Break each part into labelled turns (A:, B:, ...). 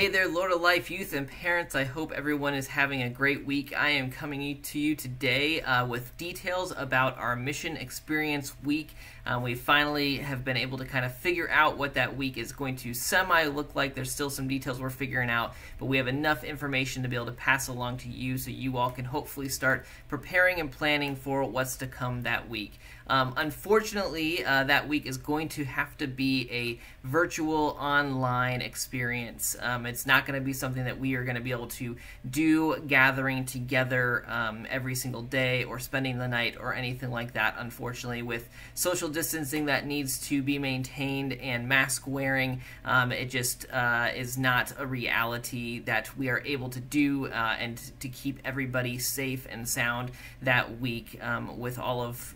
A: Hey there, Lord of Life youth and parents. I hope everyone is having a great week. I am coming to you today with details about our Mission Experience Week. We finally have been able to kind of figure out what that week is going to look like. There's still some details we're figuring out, but we have enough information to be able to pass along to you so you all can hopefully start preparing and planning for what's to come that week. Unfortunately, that week is going to have to be a virtual online experience. It's not going to be something that we are going to be able to do gathering together every single day or spending the night or anything like that, unfortunately. With social distancing that needs to be maintained and mask wearing, it just is not a reality that we are able to do and to keep everybody safe and sound that week with all of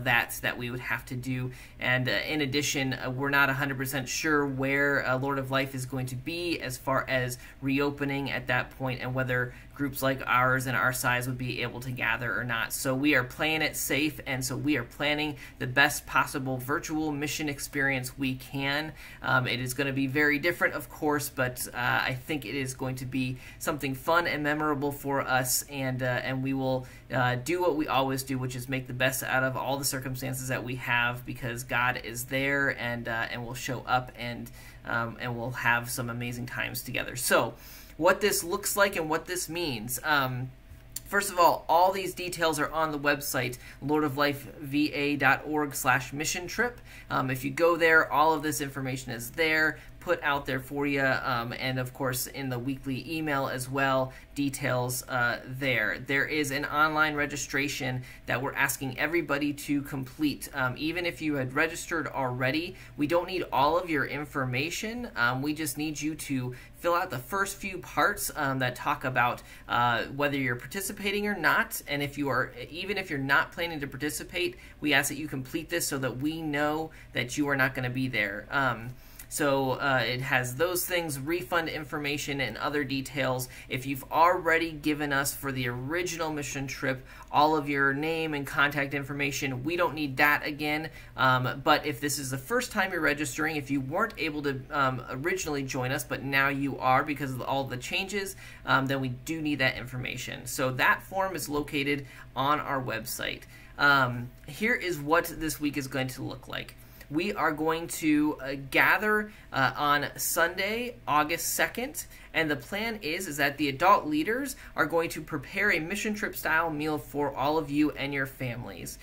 A: that we would have to do. And in addition, we're not 100% sure where Lord of Life is going to be as far as reopening at that point and whether groups like ours and our size would be able to gather or not. So we are playing it safe, and so we are planning the best possible virtual mission experience we can. It is going to be very different, of course, but I think it is going to be something fun and memorable for us, and we will do what we always do, which is make the best out of all the circumstances that we have, because God is there and will show up, and we'll have some amazing times together. So what this looks like and what this means. First of all these details are on the website, lordoflifeva.org/mission trip. If you go there, all of this information is there, put out there for you, and of course in the weekly email as well, details there. There is an online registration that we're asking everybody to complete. Even if you had registered already, we don't need all of your information. We just need you to fill out the first few parts that talk about whether you're participating or not, and even if you're not planning to participate, we ask that you complete this so that we know that you are not going to be there. So it has those things, refund information, and other details. If you've already given us for the original mission trip all of your name and contact information, we don't need that again. But if this is the first time you're registering, if you weren't able to originally join us, but now you are because of all the changes, then we do need that information. So that form is located on our website. Here is what this week is going to look like. We are going to gather on Sunday, August 2nd, and the plan is that the adult leaders are going to prepare a mission trip style meal for all of you and your families.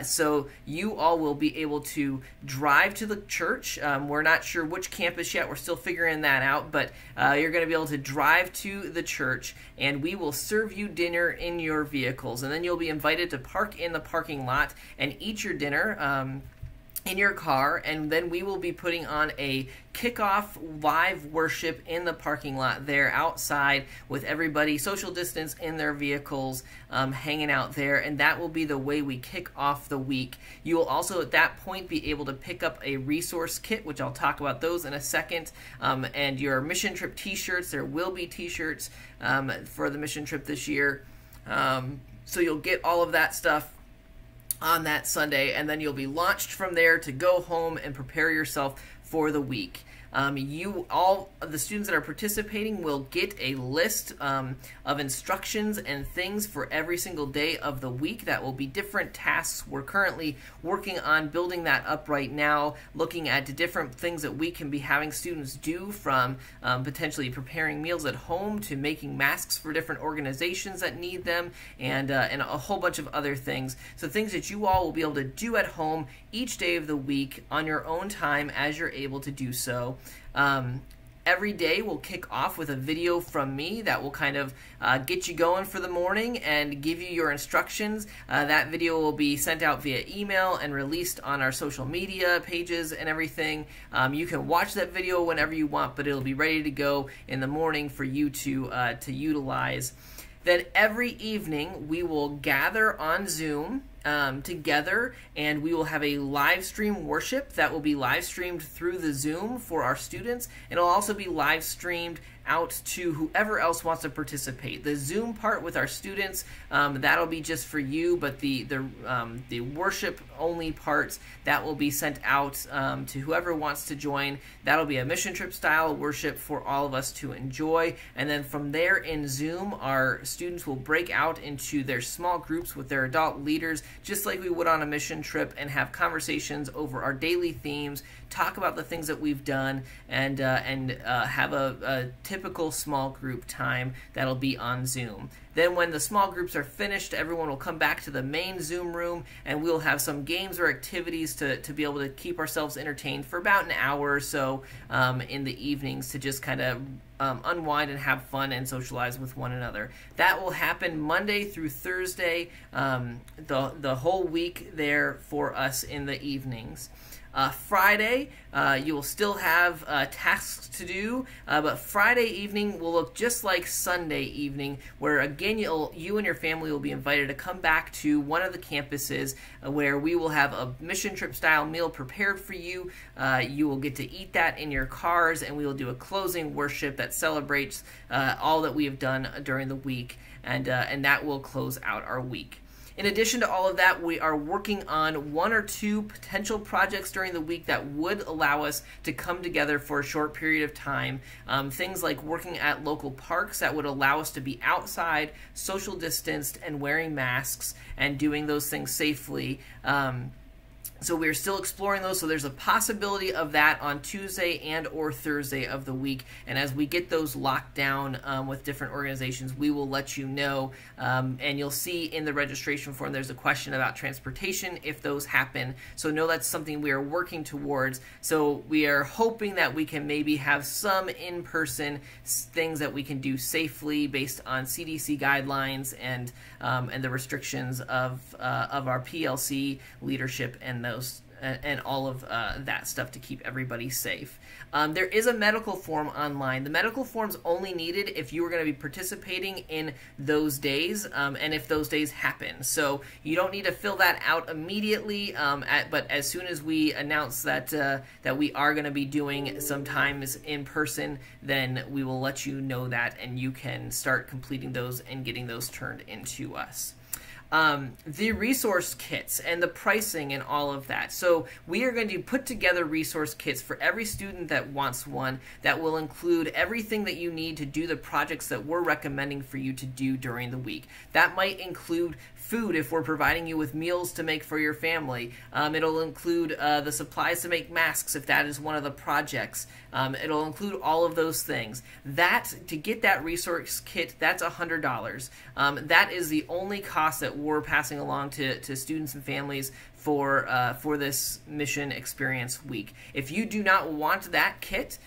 A: So you all will be able to drive to the church. We're not sure which campus yet. We're still figuring that out, but you're going to be able to drive to the church, and we will serve you dinner in your vehicles, and then you'll be invited to park in the parking lot and eat your dinner in your car, and then we will be putting on a kickoff live worship in the parking lot there outside with everybody social distance in their vehicles, hanging out there, and that will be the way we kick off the week. You will also at that point be able to pick up a resource kit, which I'll talk about those in a second, and your mission trip t-shirts. There will be t-shirts for the mission trip this year, so you'll get all of that stuff on that Sunday, and then you'll be launched from there to go home and prepare yourself for the week. All of the students that are participating will get a list of instructions and things for every single day of the week. That will be different tasks. We're currently working on building that up right now, looking at the different things that we can be having students do, from potentially preparing meals at home to making masks for different organizations that need them, and a whole bunch of other things. So things that you all will be able to do at home each day of the week on your own time as you're able to do so. Every day we'll kick off with a video from me that will kind of get you going for the morning and give you your instructions. That video will be sent out via email and released on our social media pages and everything. You can watch that video whenever you want, but it'll be ready to go in the morning for you to utilize. Then every evening we will gather on Zoom together, and we will have a live stream worship that will be live streamed through the Zoom for our students. It'll also be live streamed out to whoever else wants to participate. The Zoom part with our students, that'll be just for you, but the worship only parts, that will be sent out to whoever wants to join. That'll be a mission trip style worship for all of us to enjoy. And then from there in Zoom, our students will break out into their small groups with their adult leaders, just like we would on a mission trip, and have conversations over our daily themes, talk about the things that we've done, and have a typical small group time that'll be on Zoom. Then when the small groups are finished, everyone will come back to the main Zoom room, and we'll have some games or activities to be able to keep ourselves entertained for about an hour or so in the evenings, to just kind of unwind and have fun and socialize with one another. That will happen Monday through Thursday, the whole week there for us in the evenings. Friday, you will still have tasks to do, but Friday evening will look just like Sunday evening, where again you and your family will be invited to come back to one of the campuses where we will have a mission trip style meal prepared for you. You will get to eat that in your cars, and we will do a closing worship that celebrates all that we have done during the week, and that will close out our week. In addition to all of that, we are working on 1 or 2 potential projects during the week that would allow us to come together for a short period of time. Things like working at local parks that would allow us to be outside, social distanced, and wearing masks, and doing those things safely. So we're still exploring those, so there's a possibility of that on Tuesday and or Thursday of the week. And as we get those locked down with different organizations, we will let you know. And you'll see in the registration form there's a question about transportation if those happen. So know that's something we are working towards. So we are hoping that we can maybe have some in-person things that we can do safely based on CDC guidelines and the restrictions of our PLC leadership and all of that stuff to keep everybody safe. There is a medical form online. The medical form's only needed if you are going to be participating in those days, and if those days happen. So you don't need to fill that out immediately, but as soon as we announce that we are going to be doing sometimes in person, then we will let you know that, and you can start completing those and getting those turned into us. The resource kits and the pricing and all of that. So we are going to put together resource kits for every student that wants one that will include everything that you need to do the projects that we're recommending for you to do during the week. That might include food if we're providing you with meals to make for your family. It'll include the supplies to make masks if that is one of the projects. It'll include all of those things. To get that resource kit, that's $100. That is the only cost that we're passing along to students and families for this mission experience week. If you do not want that kit,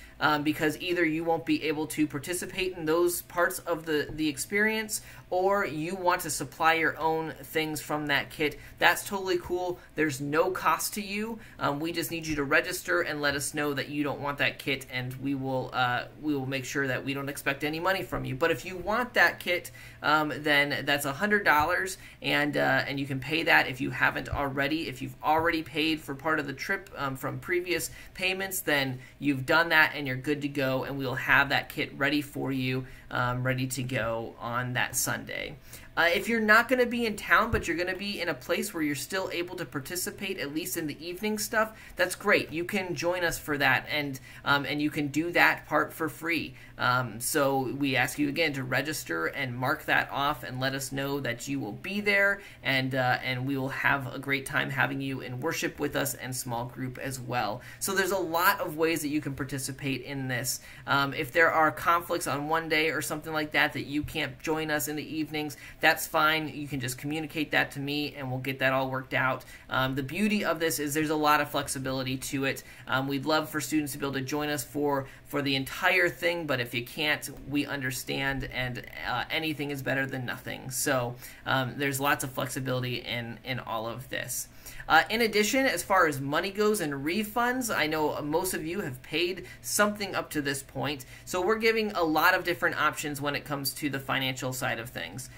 A: because either you won't be able to participate in those parts of the experience, or you want to supply your own things from that kit, that's totally cool. There's no cost to you. We just need you to register and let us know that you don't want that kit, and we will make sure that we don't expect any money from you. But if you want that kit, then that's $100, and you can pay that if you haven't already. If you've already paid for part of the trip from previous payments, then you've done that and you're good to go, and we'll have that kit ready for you, ready to go on that Sunday. If you're not going to be in town, but you're going to be in a place where you're still able to participate, at least in the evening stuff, that's great. You can join us for that, and you can do that part for free. So we ask you again to register and mark that off and let us know that you will be there, and we will have a great time having you in worship with us and small group as well. So there's a lot of ways that you can participate in this. If there are conflicts on one day or something like that you can't join us in the evenings, that's fine. You can just communicate that to me and we'll get that all worked out. The beauty of this is there's a lot of flexibility to it. We'd love for students to be able to join us for the entire thing, but if you can't, we understand, and anything is better than nothing. So there's lots of flexibility in all of this. In addition, as far as money goes and refunds, I know most of you have paid something up to this point, so we're giving a lot of different options when it comes to the financial side of things.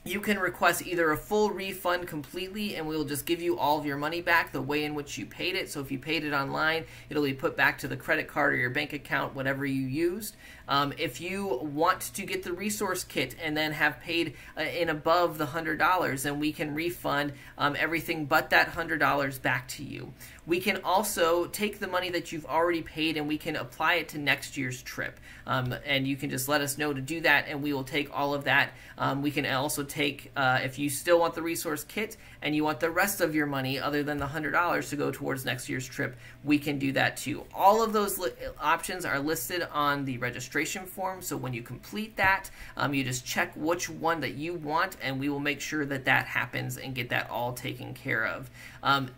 A: You can request either a full refund completely, and we will just give you all of your money back the way in which you paid it. So if you paid it online, it'll be put back to the credit card or your bank account, whatever you used. If you want to get the resource kit and then have paid in above the $100, then we can refund everything but that $100 back to you. We can also take the money that you've already paid and we can apply it to next year's trip. And you can just let us know to do that, and we will take all of that. We can also take, if you still want the resource kit and you want the rest of your money other than the $100 to go towards next year's trip, we can do that too. All of those options are listed on the registration form, so when you complete that, you just check which one that you want, and we will make sure that that happens and get that all taken care of.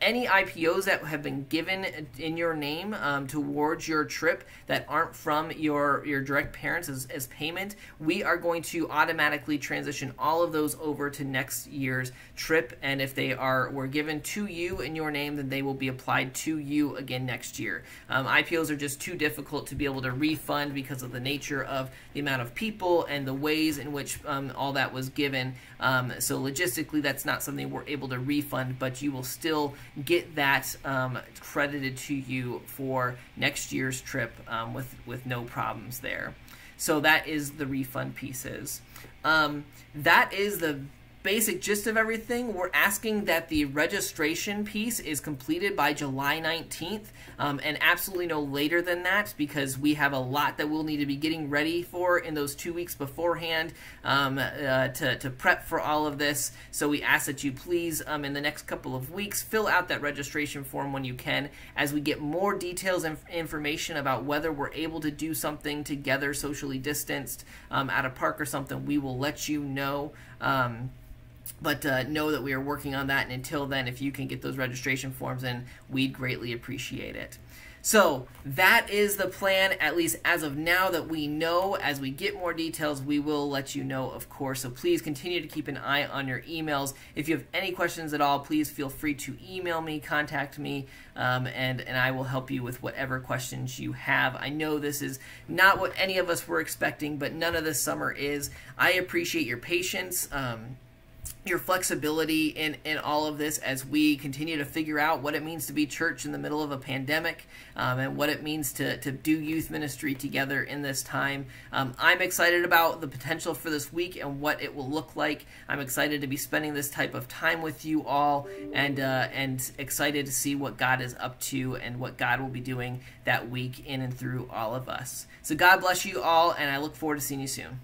A: Any IPOs that have been given in your name towards your trip that aren't from your direct parents as payment, we are going to automatically transition all of those over to next year's trip, and if they were given to you in your name, then they will be applied to you again next year. IPOs are just too difficult to be able to refund because of the nature of the amount of people and the ways in which all that was given. So logistically, that's not something we're able to refund, but you will still get that credited to you for next year's trip with no problems there. So that is the refund pieces. That is the basic gist of everything. We're asking that the registration piece is completed by July 19th and absolutely no later than that, because we have a lot that we'll need to be getting ready for in those 2 weeks beforehand to prep for all of this. So we ask that you please, in the next couple of weeks, fill out that registration form when you can. As we get more details and information about whether we're able to do something together socially distanced at a park or something, we will let you know. But know that we are working on that, and until then, if you can get those registration forms in, we'd greatly appreciate it. So that is the plan, at least as of now, that we know. As we get more details, we will let you know, of course. So please continue to keep an eye on your emails. If you have any questions at all, please feel free to email me, contact me, and I will help you with whatever questions you have. I know this is not what any of us were expecting, but none of this summer is. I appreciate your patience, your flexibility in all of this as we continue to figure out what it means to be church in the middle of a pandemic, and what it means to do youth ministry together in this time. I'm excited about the potential for this week and what it will look like. I'm excited to be spending this type of time with you all, and excited to see what God is up to and what God will be doing that week in and through all of us. So God bless you all, and I look forward to seeing you soon.